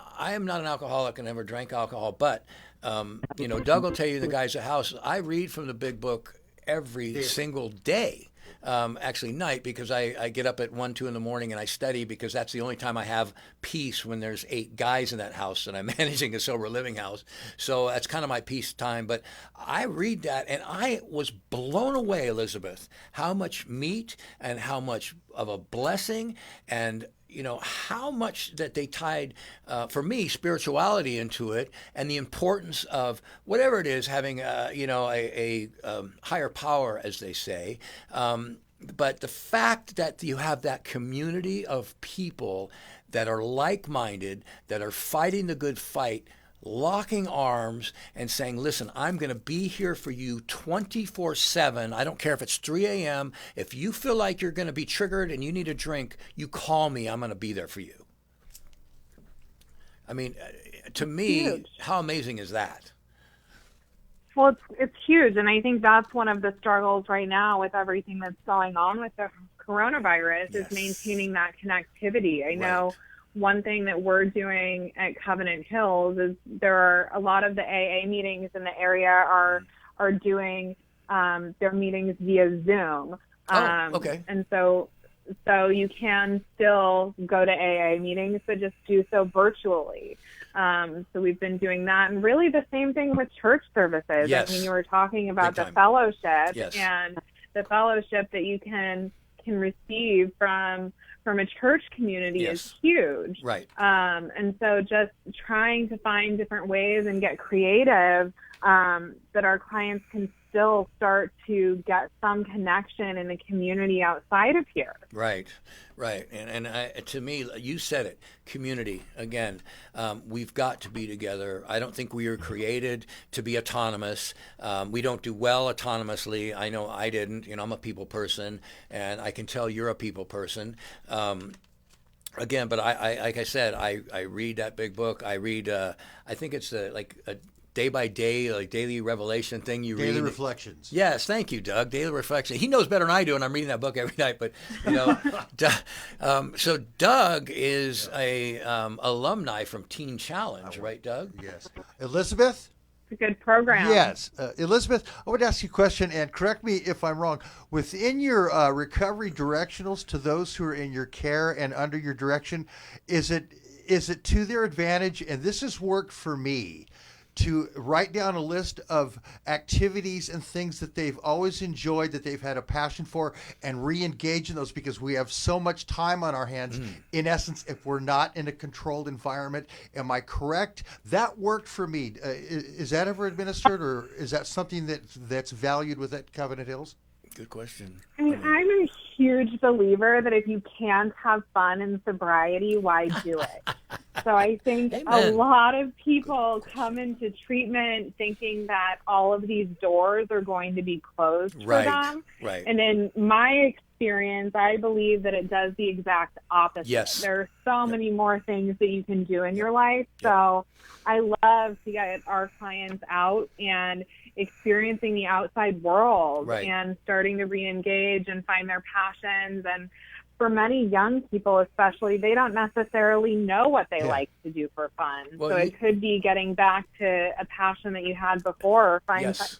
not an alcoholic and never drank alcohol, but, Doug will tell you, the guys at house, I read from the big book every single day. Actually night, because I get up at 1, 2 in the morning and I study, because that's the only time I have peace, when there's 8 guys in that house and I'm managing a sober living house. So that's kind of my peace time. But I read that and I was blown away, Elizabeth, how much meat and how much of a blessing and how much that they tied, for me, spirituality into it, and the importance of whatever it is, having a higher power, as they say. But the fact that you have that community of people that are like-minded, that are fighting the good fight, locking arms and saying, listen, I'm going to be here for you 24/7. I don't care if it's 3 a.m. If you feel like you're going to be triggered and you need a drink, you call me. I'm going to be there for you. I mean, to me, huge. How amazing is that? Well, it's huge, and I think that's one of the struggles right now with everything that's going on with the coronavirus Yes. is maintaining that connectivity. I know one thing that we're doing at Covenant Hills is there are a lot of the AA meetings in the area are doing their meetings via Zoom. Okay. And so you can still go to AA meetings, but just do so virtually. So we've been doing that, and really the same thing with church services. Yes. I mean, you were talking about Big the time. fellowship, Yes. and the fellowship that you can receive from a church community Yes. is huge. Right. And so just trying to find different ways and get creative that our clients can still start to get some connection in the community outside of here. Right. And to me, you said it, community. Again, we've got to be together. I don't think we were created to be autonomous. We don't do well autonomously. I know I didn't. I'm a people person, and I can tell you're a people person. Again, but I like I said, I read that big book. I read, I think it's like a day by day, like daily revelation thing you read. Daily reflections. Yes, thank you, Doug. Daily reflection. He knows better than I do, and I'm reading that book every night. But so Doug is a alumni from Teen Challenge, right, Doug? Yes. Elizabeth? It's a good program. Yes. Elizabeth, I would ask you a question, and correct me if I'm wrong. Within your recovery directionals to those who are in your care and under your direction, is it to their advantage, and this has worked for me, to write down a list of activities and things that they've always enjoyed, that they've had a passion for, and re-engage in those, because we have so much time on our hands. In essence, if we're not in a controlled environment, am I correct? That worked for me. Is that ever administered, or is that something that's valued with at Covenant Hills? Good question. I mean, I'm a huge believer that if you can't have fun in sobriety, why do it? So I think a Amen. lot of people come into treatment thinking that all of these doors are going to be closed for them. Right. And in my experience, I believe that it does the exact opposite. Yes. There are so many more things that you can do in your life. So I love to get our clients out and experiencing the outside world and starting to re-engage and find their passions. And for many young people especially, they don't necessarily know what they like to do for fun. Well, so it could be getting back to a passion that you had before, or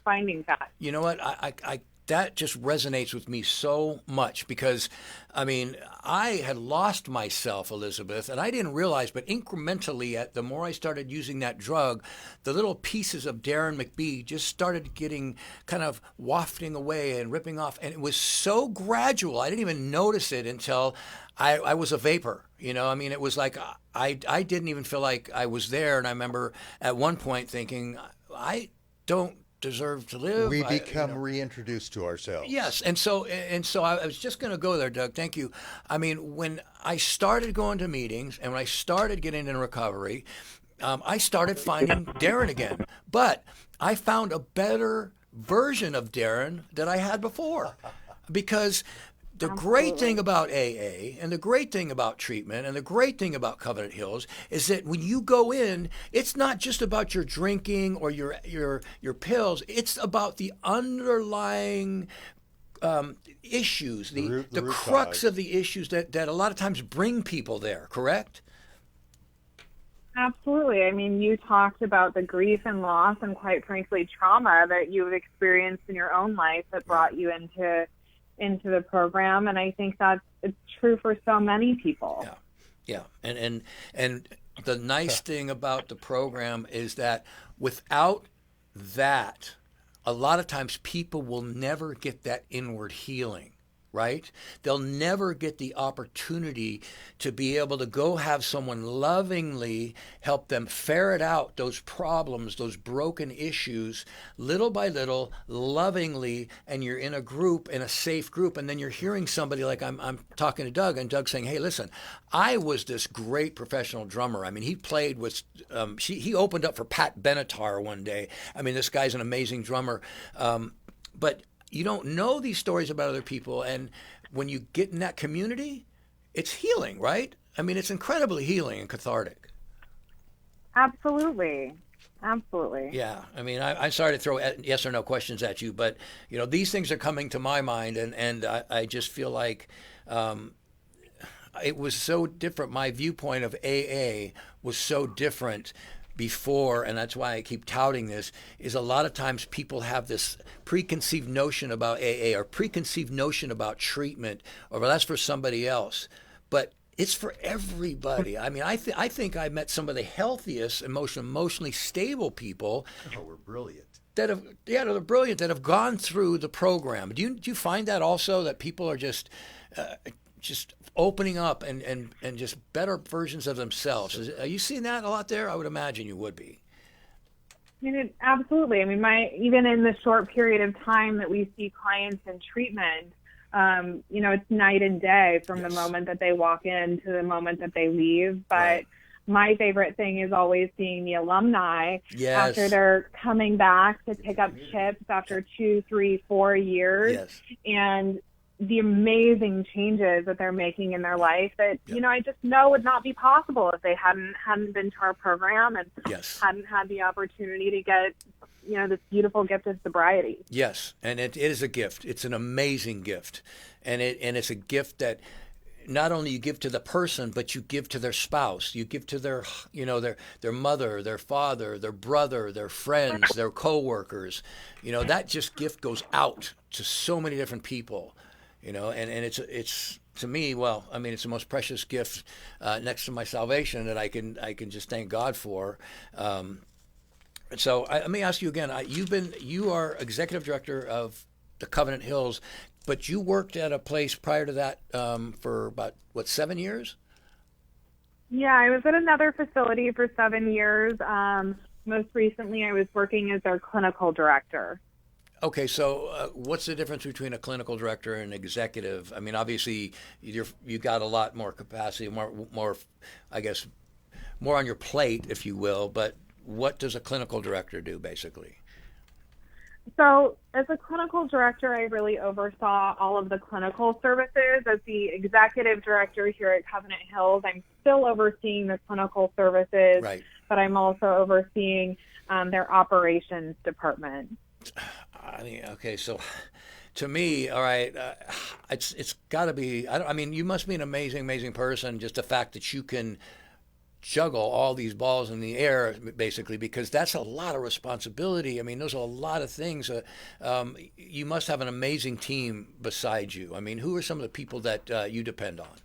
finding that. You know what? I that just resonates with me so much, because, I mean, I had lost myself, Elizabeth, and I didn't realize, but incrementally, the more I started using that drug, the little pieces of Darren McBee just started getting kind of wafting away and ripping off. And it was so gradual. I didn't even notice it until I was a vapor. I mean, it was like I didn't even feel like I was there. And I remember at one point thinking, I don't deserve to live. We become reintroduced to ourselves. Yes, and so I was just going to go there, Doug. Thank you. I mean, when I started going to meetings and when I started getting in recovery, I started finding Darren again. But I found a better version of Darren that I had before, because the great thing about AA and the great thing about treatment and the great thing about Covenant Hills is that when you go in, it's not just about your drinking or your pills. It's about the underlying issues, the crux of the issues that a lot of times bring people there, correct? Absolutely. I mean, you talked about the grief and loss and, quite frankly, trauma that you've experienced in your own life that brought you into the program, and I think it's true for so many people. Yeah. And the nice thing about the program is that without that, a lot of times people will never get that inward healing. right? They'll never get the opportunity to be able to go have someone lovingly help them ferret out those problems, those broken issues, little by little, lovingly, and you're in a group, in a safe group, and then you're hearing somebody like I'm talking to Doug, and Doug's saying, hey, listen, I was this great professional drummer. I mean, he played with, he opened up for Pat Benatar one day. I mean, this guy's an amazing drummer, but you don't know these stories about other people, and when you get in that community, it's healing, right? I mean, it's incredibly healing and cathartic. Absolutely. Absolutely. Yeah. I mean, I'm sorry to throw yes or no questions at you, but, you know, these things are coming to my mind, and I just feel like it was so different. My viewpoint of AA was so different before, and that's why I keep touting this, is a lot of times people have this preconceived notion about AA or preconceived notion about treatment, or well, that's for somebody else. But it's for everybody. I mean, I think I met some of the healthiest, emotionally stable people. Oh, we're brilliant. They're brilliant, that have gone through the program. Do you find that also, that people are just opening up and just better versions of themselves? Are you seeing that a lot there? I would imagine you would be. I mean, absolutely. I mean, even in the short period of time that we see clients in treatment, you know, it's night and day from the moment that they walk in to the moment that they leave. But my favorite thing is always seeing the alumni after they're coming back to pick up chips after 2, 3, 4 years, and the amazing changes that they're making in their life that, you know, I just know would not be possible if they hadn't been to our program and hadn't had the opportunity to get, you know, this beautiful gift of sobriety. Yes, and it is a gift. It's an amazing gift, and it's a gift that not only you give to the person, but you give to their spouse, you give to their, you know, their mother, their father, their brother, their friends, their coworkers. You know, that just gift goes out to so many different people. You know, and it's to me, well, I mean, it's the most precious gift next to my salvation that I can just thank God for. So let me ask you again. You are executive director of the Covenant Hills, but you worked at a place prior to that for about 7 years? Yeah, I was at another facility for 7 years. Most recently, I was working as their clinical director. Okay, so what's the difference between a clinical director and an executive? I mean, obviously, you got a lot more capacity, more, I guess, more on your plate, if you will. But what does a clinical director do, basically? So, as a clinical director, I really oversaw all of the clinical services. As the executive director here at Covenant Hills, I'm still overseeing the clinical services, but I'm also overseeing their operations department. I mean, okay, so to me, all right, it's got to be. I mean, you must be an amazing person. Just the fact that you can juggle all these balls in the air, basically, because that's a lot of responsibility. I mean, those are a lot of things. You must have an amazing team beside you. I mean, who are some of the people that you depend on?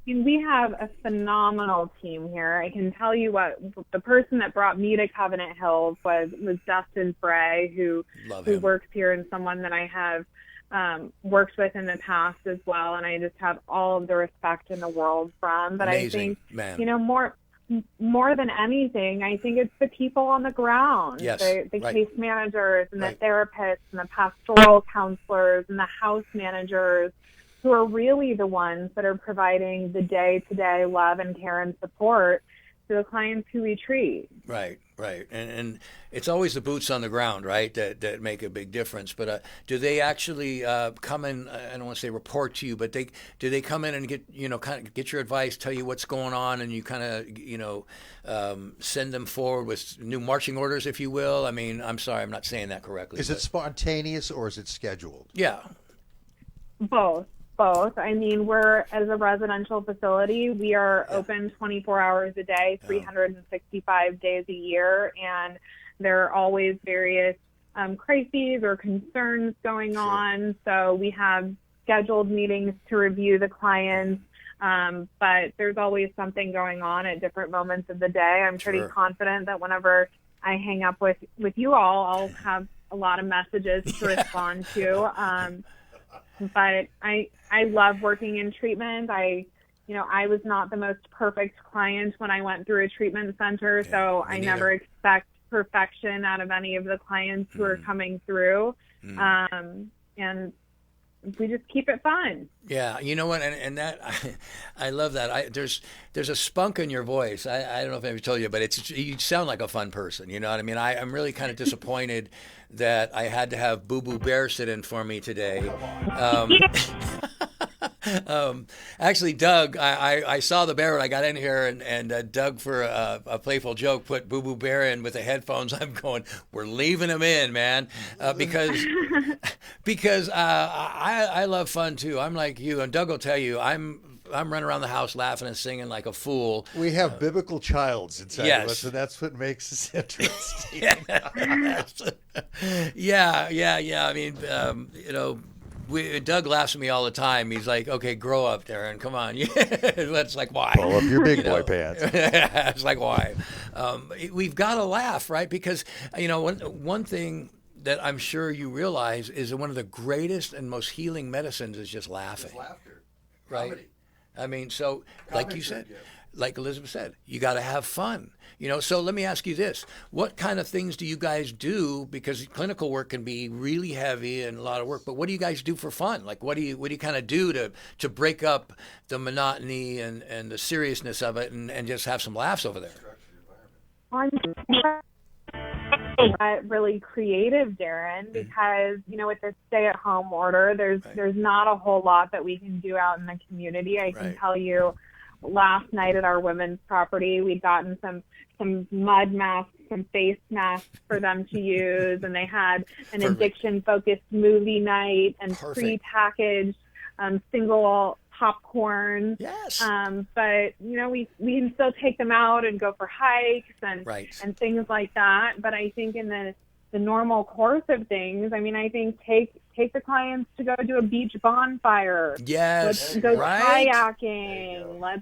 We have a phenomenal team here. I can tell you what, the person that brought me to Covenant Hills was Dustin Frey, who works here, and someone that I have worked with in the past as well, and I just have all of the respect in the world from. But Amazing, I think, you know, more than anything, I think it's the people on the ground, the case managers and the therapists and the pastoral counselors and the house managers, who are really the ones that are providing the day-to-day love and care and support to the clients who we treat. Right. And it's always the boots on the ground, right, that make a big difference. But do they actually come in, I don't want to say report to you, but do they come in and get, you know, kind of get your advice, tell you what's going on, and you kind of, you know, send them forward with new marching orders, if you will? I mean, I'm sorry, I'm not saying that correctly. Is it spontaneous or is it scheduled? Yeah. Both. I mean, we're, as a residential facility, we are open 24 hours a day, 365 days a year, and there are always various crises or concerns going on. So we have scheduled meetings to review the clients, but there's always something going on at different moments of the day. I'm pretty confident that whenever I hang up with you all, I'll have a lot of messages to respond to. But I love working in treatment. I was not the most perfect client when I went through a treatment center, so I never expect perfection out of any of the clients who are coming through. And we just keep it fun. Yeah, you know what, and that I love that. There's a spunk in your voice. I don't know if I ever told you, but you sound like a fun person. You know what I mean? I'm really kind of disappointed that I had to have Boo Boo Bear sit in for me today. Actually, Doug, I saw the bear when I got in here, and Doug, for a playful joke, put Boo Boo Bear in with the headphones. I'm going, we're leaving him in, man, because I love fun too. I'm like you, and Doug will tell you, I'm running around the house laughing and singing like a fool. We have biblical childs inside of us, Yes. and that's what makes us interesting. Yeah. I mean, Doug laughs at me all the time. He's like, "Okay, grow up, Darren. Come on." That's like, why? Pull up your big boy pants. It's like, why? We've got to laugh, right? Because one thing that I'm sure you realize is that one of the greatest and most healing medicines is just laughing. It's laughter, right? comedy. I mean, so like you said, like Elizabeth said, you got to have fun. So let me ask you this. What kind of things do you guys do? Because clinical work can be really heavy and a lot of work, but what do you guys do for fun? Like, what do you kind of do to break up the monotony and the seriousness of it and just have some laughs over there? Really creative, Darren, because with the stay-at-home order, there's not a whole lot that we can do out in the community. I can tell you, last night at our women's property, we'd gotten some mud masks, some face masks for them to use, and they had an addiction-focused movie night and pre-packaged single popcorn. Yes. But we can still take them out and go for hikes and things like that. But I think in the normal course of things, I think take the clients to go do a beach bonfire. Yes. Let's go kayaking. Let's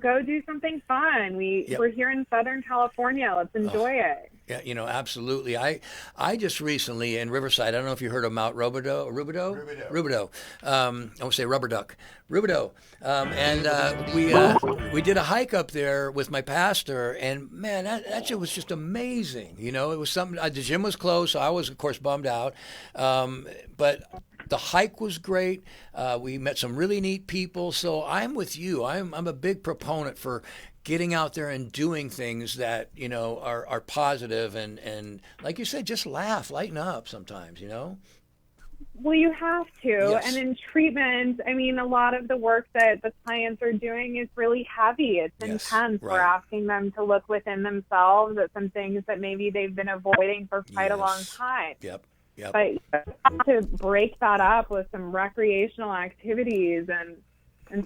go do something fun. We're here in Southern California. Let's enjoy it. Yeah, absolutely. I just recently in Riverside, I don't know if you heard of Mount Rubido. I would say Rubber Duck. Rubido. And we did a hike up there with my pastor, and man, that shit was just amazing. It was something. The gym was closed, so I was, of course, bummed out. But the hike was great. We met some really neat people. So I'm with you. I'm a big proponent for getting out there and doing things that are positive and like you said, just laugh, lighten up sometimes. Well, you have to. Yes. And in treatment, a lot of the work that the clients are doing is really heavy. It's intense. Right. We're asking them to look within themselves at some things that maybe they've been avoiding for quite a long time. Yep. But you have to break that up with some recreational activities and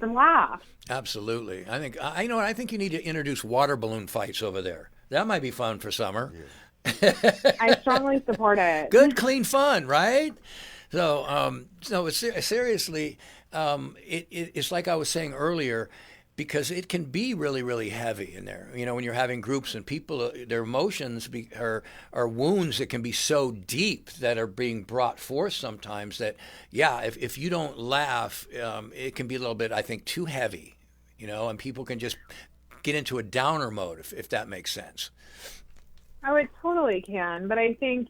some laughs. Absolutely. I think you need to introduce water balloon fights over there. That might be fun for summer. Yeah. I strongly support it. Good, clean fun, right? So, seriously, it's like I was saying earlier, because it can be really, really heavy in there. When you're having groups and people, their emotions are wounds that can be so deep that are being brought forth sometimes that, if you don't laugh, it can be a little bit, I think, too heavy, and people can just get into a downer mode, if that makes sense. Oh, it totally can. But I think,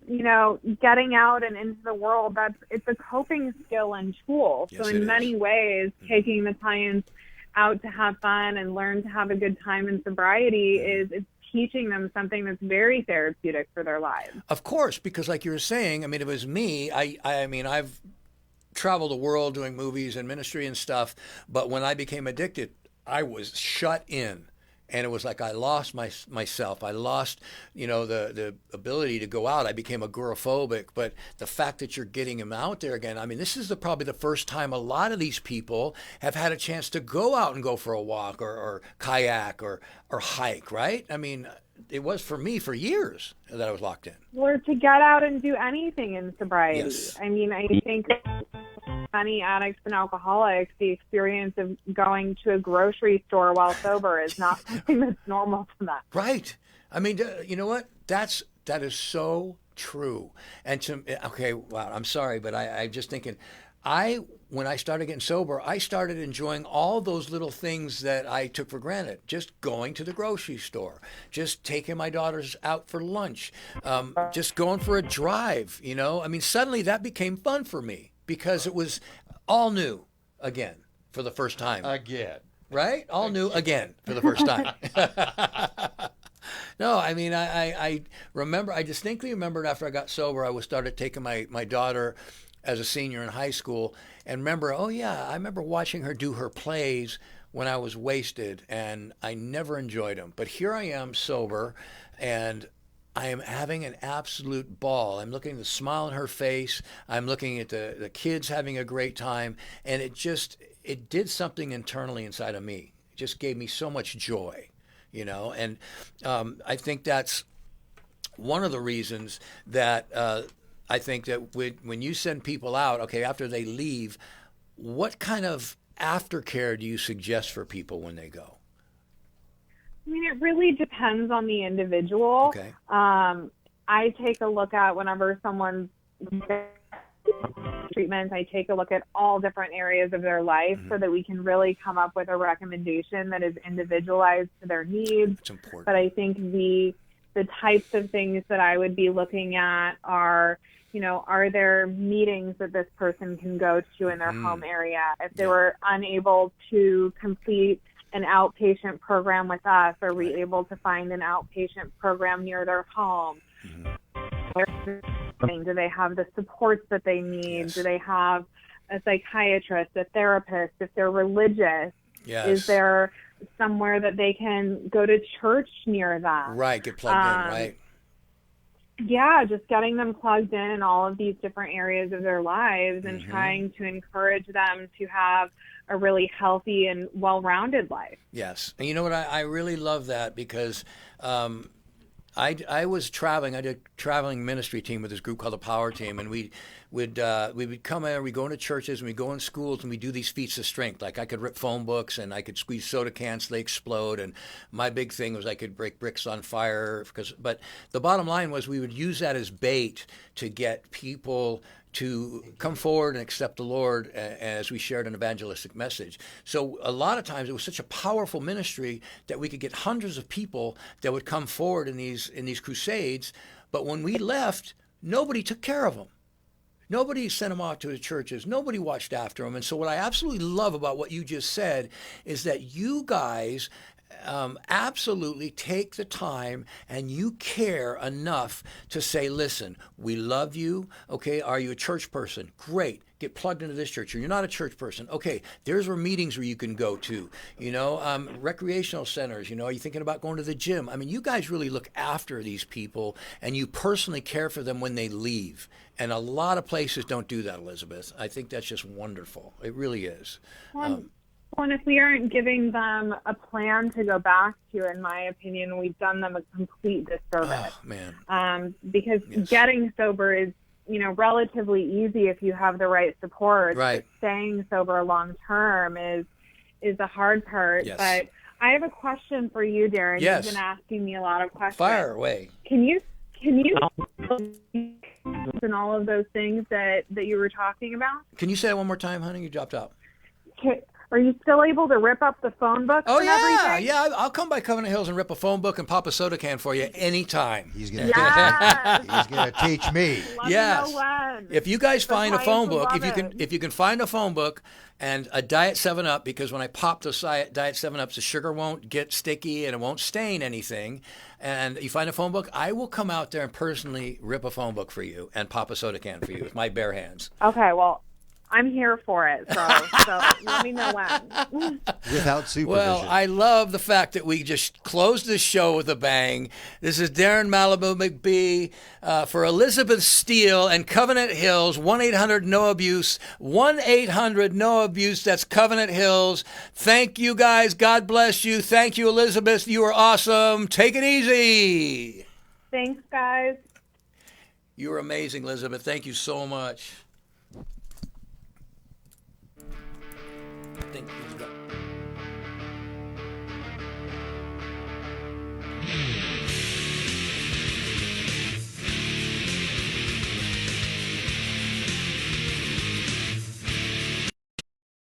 getting out and into the world, it's a coping skill and tool. Yes, so in many ways, taking the clients out to have fun and learn to have a good time in sobriety is teaching them something that's very therapeutic for their lives. Of course, because like you were saying, it was me. I've traveled the world doing movies and ministry and stuff, but when I became addicted, I was shut in. And it was like I lost myself. I lost, the ability to go out. I became agoraphobic. But the fact that you're getting him out there again, this is probably the first time a lot of these people have had a chance to go out and go for a walk or kayak or hike, right? It was for me for years that I was locked in. Or to get out and do anything in sobriety. Yes. I think many addicts and alcoholics, the experience of going to a grocery store while sober is not something that's normal to them. Right. You know what? That is so true. And wow, I'm sorry, but I'm just thinking, when I started getting sober, I started enjoying all those little things that I took for granted. Just going to the grocery store, just taking my daughters out for lunch, just going for a drive, you know? I mean, suddenly that became fun for me because it was all new again for the first time. Again. Right? All new again for the first time. No, I mean, I remember, I distinctly remembered after I got sober, I started taking my daughter as a senior in high school, and remember, oh yeah, I remember watching her do her plays when I was wasted, and I never enjoyed them. But here I am sober, and I am having an absolute ball. I'm looking at the smile on her face. I'm looking at the kids having a great time, and it did something internally inside of me. It just gave me so much joy, you know. And I think that's one of the reasons that I think that when you send people out, okay, after they leave, what kind of aftercare do you suggest for people when they go? I mean, it really depends on the individual. Okay. I take a look at whenever someone's treatment, I take a look at all different areas of their life so that we can really come up with a recommendation that is individualized to their needs. That's important. But I think the types of things that I would be looking at are, you know, are there meetings that this person can go to in their home area? If they were unable to complete an outpatient program with us, are we able to find an outpatient program near their home? Do they have the supports that they need? Yes. Do they have a psychiatrist, a therapist? If they're religious, is there somewhere that they can go to church near them? Right, get plugged in, right? Yeah, just getting them plugged in all of these different areas of their lives and trying to encourage them to have a really healthy and well-rounded life. Yes. And you know what? I really love that because I was traveling. I did a traveling ministry team with this group called the Power Team, and we would come in, we go into churches, and we go in schools, and we do these feats of strength. Like I could rip phone books, and I could squeeze soda cans, they explode. And my big thing was I could break bricks on fire. But the bottom line was we would use that as bait to get people to come forward and accept the Lord as we shared an evangelistic message. So a lot of times it was such a powerful ministry that we could get hundreds of people that would come forward in these crusades. But when we left, nobody took care of them. Nobody sent them out to the churches. Nobody watched after them. And so what I absolutely love about what you just said is that you guys absolutely take the time and you care enough to say, listen, we love you. Okay, are you a church person? Great. Get plugged into this church. Or you're not a church person. Okay, there's meetings where you can go to, you know, recreational centers. You know, are you thinking about going to the gym? I mean, you guys really look after these people and you personally care for them when they leave. And a lot of places don't do that, Elizabeth. I think that's just wonderful. It really is. And if we aren't giving them a plan to go back to, in my opinion, we've done them a complete disservice. Oh, man. Because getting sober is, you know, relatively easy if you have the right support. Right. But staying sober long term is the hard part. Yes. But I have a question for you, Darren. Yes. You've been asking me a lot of questions. Fire away. Can you and all of those things that you were talking about? Can you say that one more time, honey? You dropped out. Are you still able to rip up the phone books Oh, and yeah. everything? Yeah, I'll come by Covenant Hills and rip a phone book and pop a soda can for you anytime. He's gonna Yes. he's gonna teach me. Let Yes. me know when. If you guys find a The phone clients book, will love it. if you can find a phone book and a Diet 7-Up, because when I pop those Diet 7-Ups, the sugar won't get sticky and it won't stain anything, and you find a phone book, I will come out there and personally rip a phone book for you and pop a soda can for you with my bare hands. Okay, well, I'm here for it, so let me know when. Without supervision. Well, I love the fact that we just closed this show with a bang. This is Darren Malibu McBee for Elizabeth Steele and Covenant Hills, 1-800-NO-ABUSE, 1-800-NO-ABUSE. That's Covenant Hills. Thank you, guys. God bless you. Thank you, Elizabeth. You are awesome. Take it easy. Thanks, guys. You are amazing, Elizabeth. Thank you so much. Thank you.